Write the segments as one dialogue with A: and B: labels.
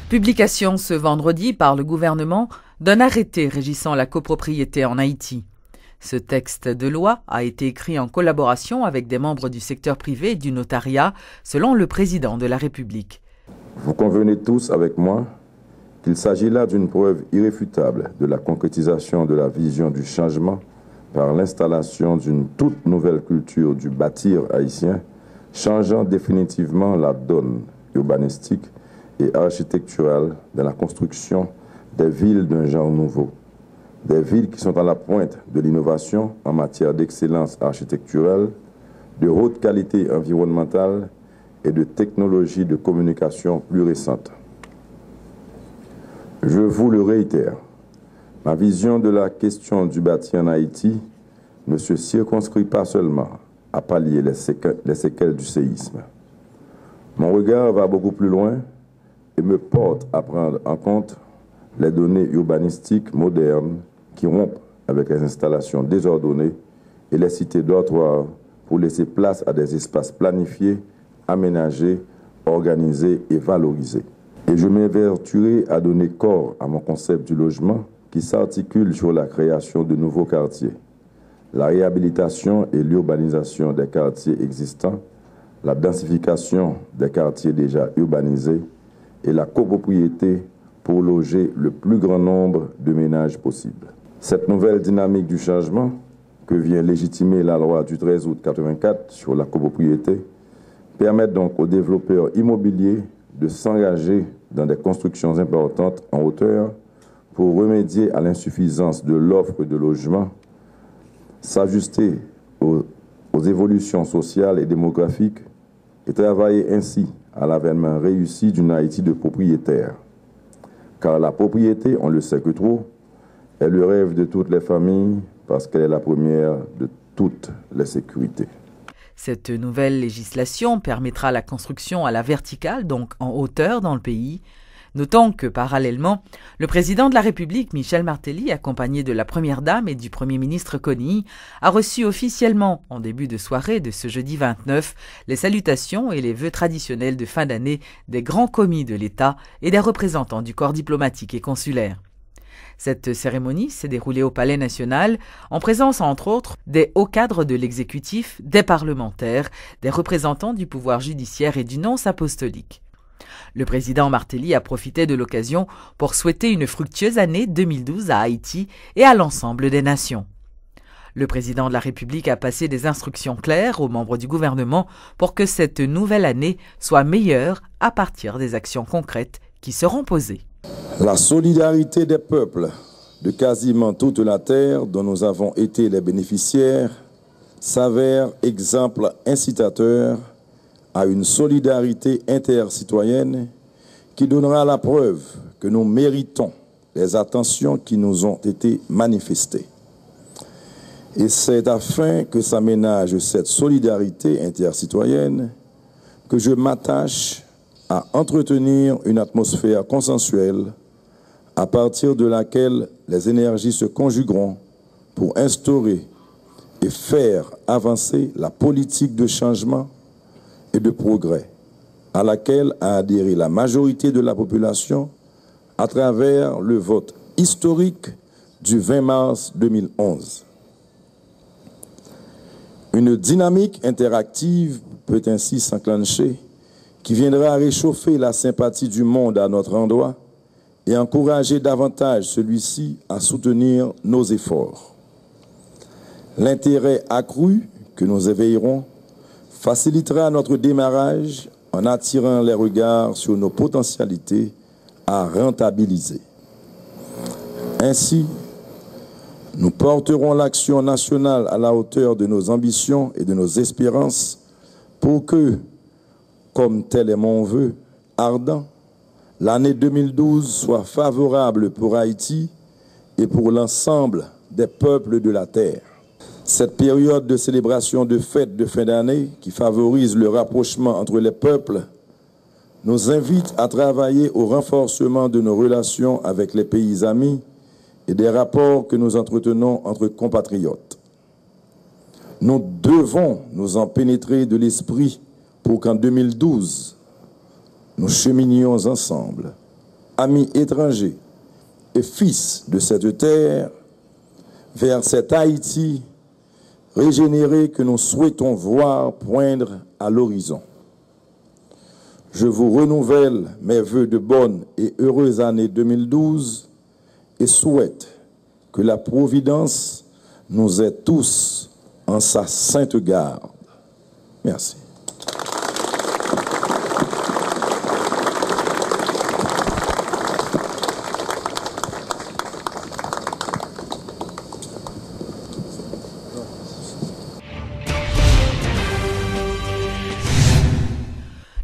A: Publication ce vendredi par le gouvernement d'un arrêté régissant la copropriété en Haïti. Ce texte de loi a été écrit en collaboration avec des membres du secteur privé et du notariat, selon le président de la République.
B: Vous convenez tous avec moi qu'il s'agit là d'une preuve irréfutable de la concrétisation de la vision du changement par l'installation d'une toute nouvelle culture du bâtir haïtien, changeant définitivement la donne urbanistique et architecturale dans la construction des villes d'un genre nouveau. Des villes qui sont à la pointe de l'innovation en matière d'excellence architecturale, de haute qualité environnementale et de technologies de communication plus récentes. Je vous le réitère, ma vision de la question du bâti en Haïti ne se circonscrit pas seulement à pallier les séquelles du séisme. Mon regard va beaucoup plus loin et me porte à prendre en compte les données urbanistiques modernes qui rompent avec les installations désordonnées et les cités dortoirs pour laisser place à des espaces planifiés, aménagés, organisés et valorisés. Et je m'évertuerai à donner corps à mon concept du logement qui s'articule sur la création de nouveaux quartiers, la réhabilitation et l'urbanisation des quartiers existants, la densification des quartiers déjà urbanisés et la copropriété pour loger le plus grand nombre de ménages possible. Cette nouvelle dynamique du changement que vient légitimer la loi du 13 août 1984 sur la copropriété permet donc aux développeurs immobiliers de s'engager dans des constructions importantes en hauteur pour remédier à l'insuffisance de l'offre de logement, s'ajuster aux évolutions sociales et démographiques et travailler ainsi à l'avènement réussi d'une Haïti de propriétaires. Car la propriété, on le sait que trop, est le rêve de toutes les familles parce qu'elle est la première de toutes les sécurités.
A: Cette nouvelle législation permettra la construction à la verticale, donc en hauteur dans le pays. Notons que, parallèlement, le président de la République, Michel Martelly, accompagné de la Première Dame et du Premier ministre Kony, a reçu officiellement, en début de soirée de ce jeudi 29, les salutations et les vœux traditionnels de fin d'année des grands commis de l'État et des représentants du corps diplomatique et consulaire. Cette cérémonie s'est déroulée au Palais national, en présence, entre autres, des hauts cadres de l'exécutif, des parlementaires, des représentants du pouvoir judiciaire et du nonce apostolique. Le président Martelly a profité de l'occasion pour souhaiter une fructueuse année 2012 à Haïti et à l'ensemble des nations. Le président de la République a passé des instructions claires aux membres du gouvernement pour que cette nouvelle année soit meilleure à partir des actions concrètes qui seront posées.
B: La solidarité des peuples de quasiment toute la terre dont nous avons été les bénéficiaires s'avère exemple incitateur à une solidarité intercitoyenne qui donnera la preuve que nous méritons les attentions qui nous ont été manifestées. Et c'est afin que s'aménage cette solidarité intercitoyenne que je m'attache à entretenir une atmosphère consensuelle à partir de laquelle les énergies se conjugueront pour instaurer et faire avancer la politique de changement et de progrès à laquelle a adhéré la majorité de la population à travers le vote historique du 20 mars 2011. Une dynamique interactive peut ainsi s'enclencher qui viendra réchauffer la sympathie du monde à notre endroit et encourager davantage celui-ci à soutenir nos efforts. L'intérêt accru que nous éveillerons facilitera notre démarrage en attirant les regards sur nos potentialités à rentabiliser. Ainsi, nous porterons l'action nationale à la hauteur de nos ambitions et de nos espérances pour que, comme tel est mon vœu ardent, l'année 2012 soit favorable pour Haïti et pour l'ensemble des peuples de la terre. Cette période de célébration de fêtes de fin d'année qui favorise le rapprochement entre les peuples nous invite à travailler au renforcement de nos relations avec les pays amis et des rapports que nous entretenons entre compatriotes. Nous devons nous en pénétrer de l'esprit pour qu'en 2012, nous cheminions ensemble amis étrangers et fils de cette terre, vers cet Haïti régénéré que nous souhaitons voir poindre à l'horizon. Je vous renouvelle mes vœux de bonne et heureuse année 2012 et souhaite que la Providence nous aide tous en sa sainte garde. Merci.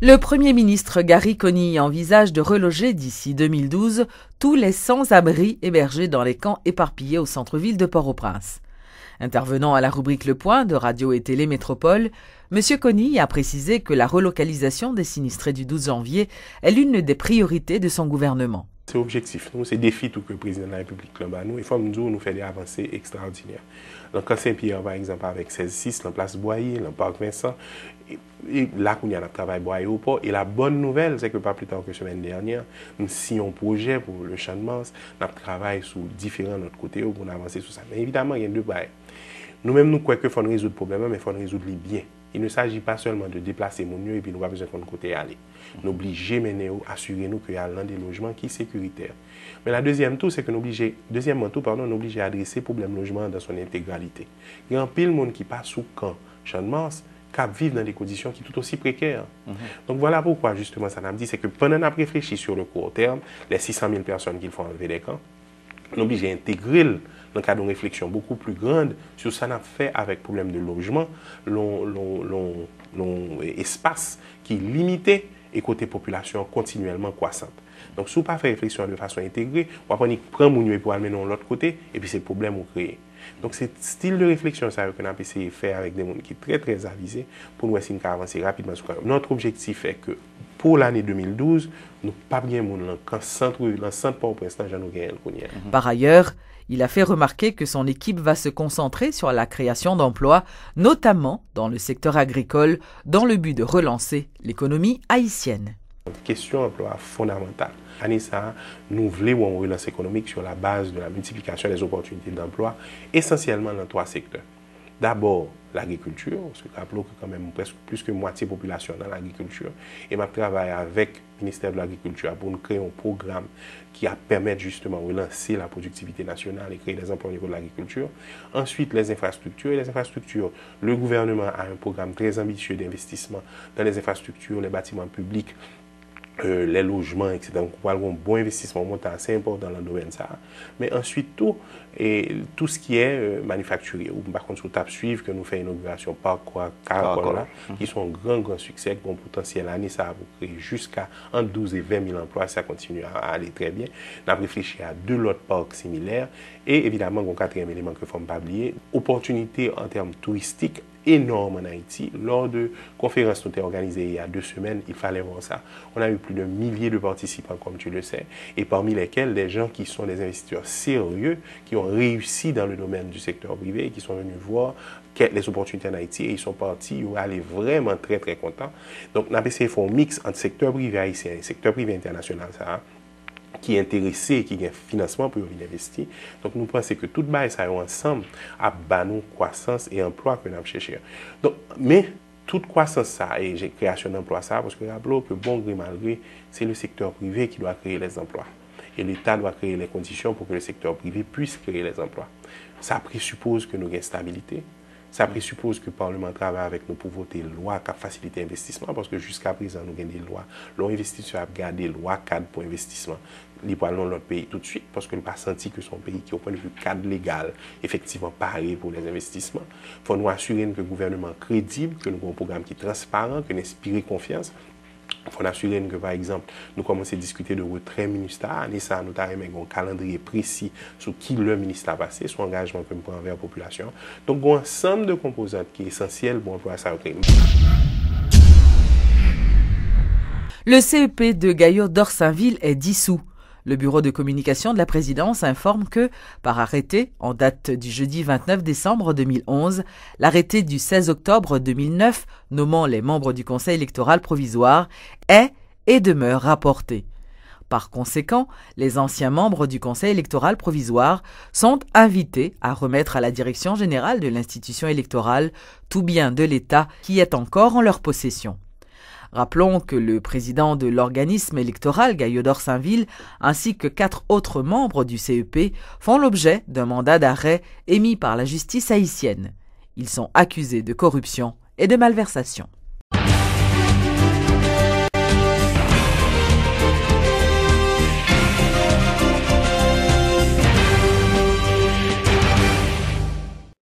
A: Le Premier ministre Gary Conille envisage de reloger d'ici 2012 tous les sans-abri hébergés dans les camps éparpillés au centre-ville de Port-au-Prince. Intervenant à la rubrique Le Point de Radio et Télé Métropole, M. Conille a précisé que la relocalisation des sinistrés du 12 janvier est l'une des priorités de son gouvernement.
C: C'est objectif, c'est défi tout que le président de la République nous. Il faut nous faire des avancées extraordinaires. Dans le camp Saint-Pierre, par exemple, avec 16-6, la place Boyer, le parc Vincent, et là, il y a un travail Boyer au port. Et la bonne nouvelle, c'est que pas plus tard que la semaine dernière, nous signons un projet pour le Champ de Mars, nous travaillons sur différents autres côtés pour avancer sur ça. Mais évidemment, il y a deux bails. Nous-mêmes, nous croyons qu'il faut résoudre le problème, mais il faut résoudre les biens. Il ne s'agit pas seulement de déplacer mon lieu et puis nous n'avons pas besoin de côté aller. Nous obligons mener, assurer-nous qu'il y a l'un des logements qui est sécuritaire. Mais la deuxième tout, c'est que nous obligons à adresser le problème logement dans son intégralité. Il y a un pile de monde qui passe sous camp Champ de Mars, qui vivent dans des conditions qui sont tout aussi précaires. Donc voilà pourquoi justement ça nous dit, c'est que pendant qu'on a réfléchi sur le court terme, les 600 000 personnes qu'il faut enlever des camps, nous obligons à intégrer dans le cadre d'une réflexion beaucoup plus grande sur ce qu'on a fait avec le problème de logement, l'espace qui est limité et côté population continuellement croissante. Donc, si on ne fait pas réflexion de façon intégrée, on va prendre mon pour aller de l'autre côté et puis c'est le problème qu'on crée. Donc, c'est ce style de réflexion qu'on a essayé de faire avec des gens qui sont très, très avisés pour nous essayer d'avancer rapidement. Notre objectif est que pour l'année 2012, nous ne pas bien dans le centre Port-au-Prince, nous gagnons.
A: Par ailleurs, il a fait remarquer que son équipe va se concentrer sur la création d'emplois, notamment dans le secteur agricole, dans le but de relancer l'économie haïtienne.
C: Question emploi fondamentale. Anissa, nous voulons une relance économique sur la base de la multiplication des opportunités d'emploi, essentiellement dans trois secteurs. D'abord, l'agriculture, parce que rappelons que quand même presque plus que moitié de la population dans l'agriculture. Et je travaille avec le ministère de l'Agriculture pour nous créer un programme qui va permettre justement de relancer la productivité nationale et créer des emplois au niveau de l'agriculture. Ensuite, les infrastructures. Et les infrastructures, le gouvernement a un programme très ambitieux d'investissement dans les infrastructures, les bâtiments publics, les logements, etc. Donc, on a un bon investissement montant assez important dans le domaine ça. Mais ensuite, tout ce qui est manufacturier. Par contre, sur suivre que nous faisons l'inauguration par Caracola, qui sont un grand succès, bon potentiel année, ça va créer jusqu'à entre 12 et 20 000 emplois, ça continue à aller très bien. On a réfléchi à deux autres parcs similaires et évidemment, un quatrième élément que ne faut pas oublier, opportunité en termes touristiques énorme en Haïti. Lors de conférences qui ont été organisées il y a 2 semaines, il fallait voir ça. On a eu plus de milliers de participants, comme tu le sais, et parmi lesquels des gens qui sont des investisseurs sérieux, qui ont réussi dans le domaine du secteur privé, et qui sont venus voir les opportunités en Haïti, et ils sont partis, ils allaient vraiment très très contents. Donc, on a essayé de faire un mix entre secteur privé haïtien et secteur privé international, ça, qui est intéressé, qui a un financement pour venir investir. Donc, nous pensons que tout le ça ensemble à nous croissance et emploi que nous avons cherché. Donc, mais toute croissance ça et création d'emplois ça, parce que rappelons que bon gré mal gré, c'est le secteur privé qui doit créer les emplois. Et l'État doit créer les conditions pour que le secteur privé puisse créer les emplois. Ça présuppose que nous avons une stabilité. Ça présuppose que le Parlement travaille avec nous pour voter loi qui facilite l'investissement, parce que jusqu'à présent, nous avons des lois. L'investisseur a gardé loi cadre pour investissement. Il peut aller dans notre pays tout de suite, parce que nous n'avons pas senti que son pays, qui au point de vue cadre légal, effectivement pareil pour les investissements. Il faut nous assurer que le gouvernement est crédible, que nous avons un programme qui est transparent, qui inspire confiance. Il faut assurer que, par exemple, nous commençons à discuter de retrait ministère. Et ça, nous avons un calendrier précis sur qui le ministère a passé, son engagement que nous prenons envers la population. Donc, il y a un ensemble de composantes qui est essentiel pour employer ça.
A: Le CEP de Gaillard-Dorsainville est dissous. Le bureau de communication de la présidence informe que, par arrêté, en date du jeudi 29 décembre 2011, l'arrêté du 16 octobre 2009, nommant les membres du conseil électoral provisoire, est et demeure rapporté. Par conséquent, les anciens membres du Conseil électoral provisoire sont invités à remettre à la direction générale de l'institution électorale tout bien de l'État qui est encore en leur possession. Rappelons que le président de l'organisme électoral, Gayodor Saint-Ville, ainsi que 4 autres membres du CEP font l'objet d'un mandat d'arrêt émis par la justice haïtienne. Ils sont accusés de corruption et de malversation.